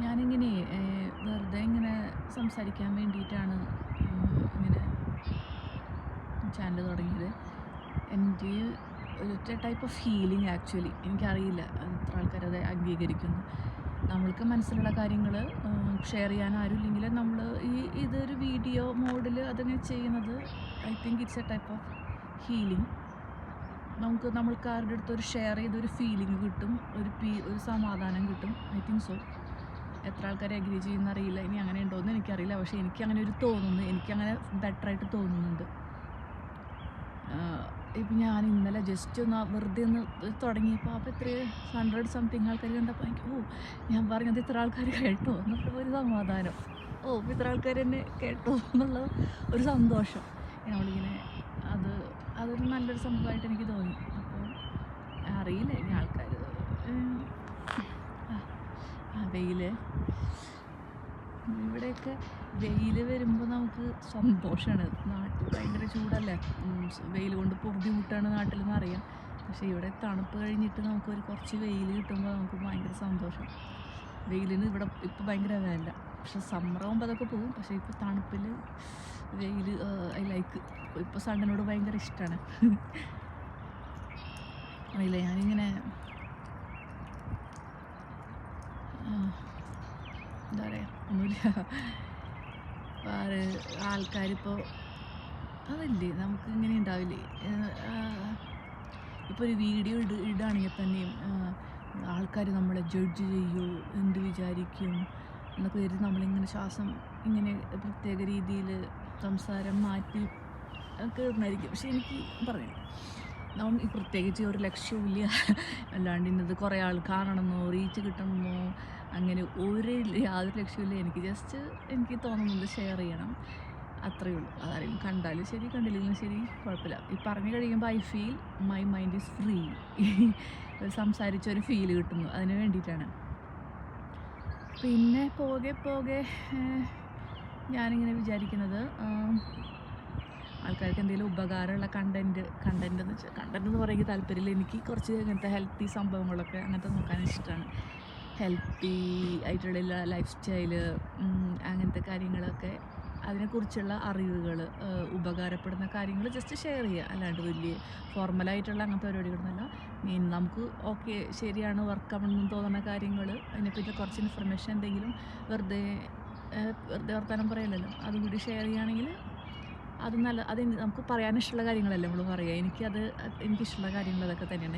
ഞാനിങ്ങനെ വെറുതെ ഇങ്ങനെ സംസാരിക്കാൻ വേണ്ടിയിട്ടാണ് ഇങ്ങനെ ചാനൽ തുടങ്ങിയത്. എൻ്റെ ഒരു ടൈപ്പ് ഓഫ് ഹീലിംഗ് ആക്ച്വലി എനിക്കറിയില്ല എത്ര ആൾക്കാരത് അംഗീകരിക്കുന്നു. നമ്മൾക്ക് മനസ്സിലുള്ള കാര്യങ്ങൾ ഷെയർ ചെയ്യാൻ ആരുമില്ലെങ്കിൽ നമ്മൾ ഇതൊരു വീഡിയോ മോഡിൽ അതങ്ങനെ ചെയ്യുന്നത് I think it's A type of healing. നമ്മൾക്ക് ആരുടെ അടുത്തൊരു ഷെയർ ചെയ്തൊരു ഫീലിംഗ് കിട്ടും, ഒരു സമാധാനം കിട്ടും. I think so. എത്ര ആൾക്കാരെ അഗ്രി ചെയ്യുന്നറിയില്ല, ഇനി അങ്ങനെ ഉണ്ടോയെന്ന് എനിക്കറിയില്ല. പക്ഷേ എനിക്കങ്ങനെ തോന്നുന്നു, എനിക്കങ്ങനെ ബെറ്ററായിട്ട് തോന്നുന്നുണ്ട്. ഇപ്പം ഞാൻ ഇന്നലെ ജസ്റ്റ് ഒന്ന് വെറുതെ ഒന്ന് തുടങ്ങിയപ്പോൾ അപ്പോൾ എത്ര 100 സംതിങ് ആൾക്കാർ കണ്ടപ്പോൾ എനിക്ക് ഞാൻ പറഞ്ഞത് ഇത്ര ആൾക്കാർ കേട്ടോ എന്നുള്ള ഒരു സമാധാനം. ഇത്ര ആൾക്കാർ എന്നെ കേട്ടോ എന്നുള്ള ഒരു സന്തോഷം. നമ്മളിങ്ങനെ അതൊരു നല്ലൊരു സംഭവമായിട്ട് എനിക്ക് തോന്നി. അപ്പോൾ അറിയില്ല ഇനി ആൾക്കാർ വെയിൽ ഇവിടെയൊക്കെ വെയിൽ വരുമ്പോൾ നമുക്ക് സന്തോഷമാണ്. നാട്ടിൽ ഭയങ്കര ചൂടല്ലേ, വെയിൽ കൊണ്ട് ബുദ്ധിമുട്ടാണ് നാട്ടിലെന്ന് അറിയാം. പക്ഷേ ഇവിടെ തണുപ്പ് കഴിഞ്ഞിട്ട് നമുക്കൊരു കുറച്ച് വെയിൽ കിട്ടുമ്പോൾ നമുക്ക് ഭയങ്കര സന്തോഷം. വെയിലിന് ഇവിടെ ഇപ്പോൾ ഭയങ്കര വില. പക്ഷേ സമ്മറാകുമ്പോൾ അതൊക്കെ പോകും. പക്ഷേ ഇപ്പോൾ തണുപ്പിൽ വെയിൽ ഐ ലൈക്ക്. ഇപ്പോൾ സണ്ണിനോട് ഭയങ്കര ഇഷ്ടമാണ്. അറിയില്ല, ഞാനിങ്ങനെ എന്താ പറയുക, ഒന്നുമില്ല. ആൾക്കാരിപ്പോൾ അതല്ലേ നമുക്ക് ഇങ്ങനെ ഉണ്ടാവില്ലേ, ഇപ്പോൾ ഒരു വീഡിയോ ഇടുകയാണെങ്കിൽ തന്നെയും ആൾക്കാർ നമ്മളെ ജഡ്ജ് ചെയ്യുമോ, എന്ത് വിചാരിക്കും എന്നൊക്കെ കരുതി നമ്മളിങ്ങനെ ശ്വാസം ഇങ്ങനെ പ്രത്യേക രീതിയിൽ സംസാരം മാറ്റി ഒക്കെ ഇടുന്നതായിരിക്കും. പക്ഷേ എനിക്ക് പറഞ്ഞു പ്രത്യേകിച്ച് ഒരു ലക്ഷ്യമില്ല, അല്ലാണ്ട് ഇന്നത് കുറേ ആൾ കാണണമെന്നോ റീച്ച് കിട്ടണമെന്നോ അങ്ങനെ യാതൊരു ലക്ഷ്യമില്ല. എനിക്ക് തോന്നുന്നത് ഷെയർ ചെയ്യണം, അത്രയേ ഉള്ളൂ. അതാരെങ്കിലും കണ്ടാലും ശരി കണ്ടില്ലെങ്കിലും ശരി കുഴപ്പമില്ല. ഈ പറഞ്ഞു കഴിയുമ്പോൾ I feel my mind is free. സംസാരിച്ചൊരു ഫീൽ കിട്ടുന്നു, അതിന് വേണ്ടിയിട്ടാണ്. പിന്നെ പോകെ ഞാനിങ്ങനെ വിചാരിക്കുന്നത് ആൾക്കാർക്ക് എന്തെങ്കിലും ഉപകാരമുള്ള കണ്ടൻറ്റ് എന്ന് പറയുന്നത് താല്പര്യമില്ല. എനിക്ക് കുറച്ച് ഇങ്ങനത്തെ ഹെൽത്തി സംഭവങ്ങളൊക്കെ അങ്ങനത്തെ നോക്കാൻ ഇഷ്ടമാണ്. ഹെൽത്തി ആയിട്ടുള്ള ലൈഫ് സ്റ്റൈല്, അങ്ങനത്തെ കാര്യങ്ങളൊക്കെ, അതിനെക്കുറിച്ചുള്ള അറിവുകൾ, ഉപകാരപ്പെടുന്ന കാര്യങ്ങൾ ജസ്റ്റ് ഷെയർ ചെയ്യുക. അല്ലാണ്ട് വലിയ ഫോർമലായിട്ടുള്ള അങ്ങനത്തെ പരിപാടികളൊന്നുമല്ല. നമുക്ക് ശരിയാണ് വർക്കാവണമെന്ന് തോന്നുന്ന കാര്യങ്ങൾ, അതിനെപ്പറ്റി കുറച്ച് ഇൻഫർമേഷൻ എന്തെങ്കിലും വെറുതെ വർത്തമാനം പറയലല്ലോ, അതും കൂടി ഷെയർ ചെയ്യുകയാണെങ്കിൽ അത് നമുക്ക് പറയാനിഷ്ടമുള്ള കാര്യങ്ങളല്ലേ നമ്മൾ പറയുക. എനിക്കിഷ്ടമുള്ള കാര്യങ്ങൾ അതൊക്കെ തന്നെയാണ്.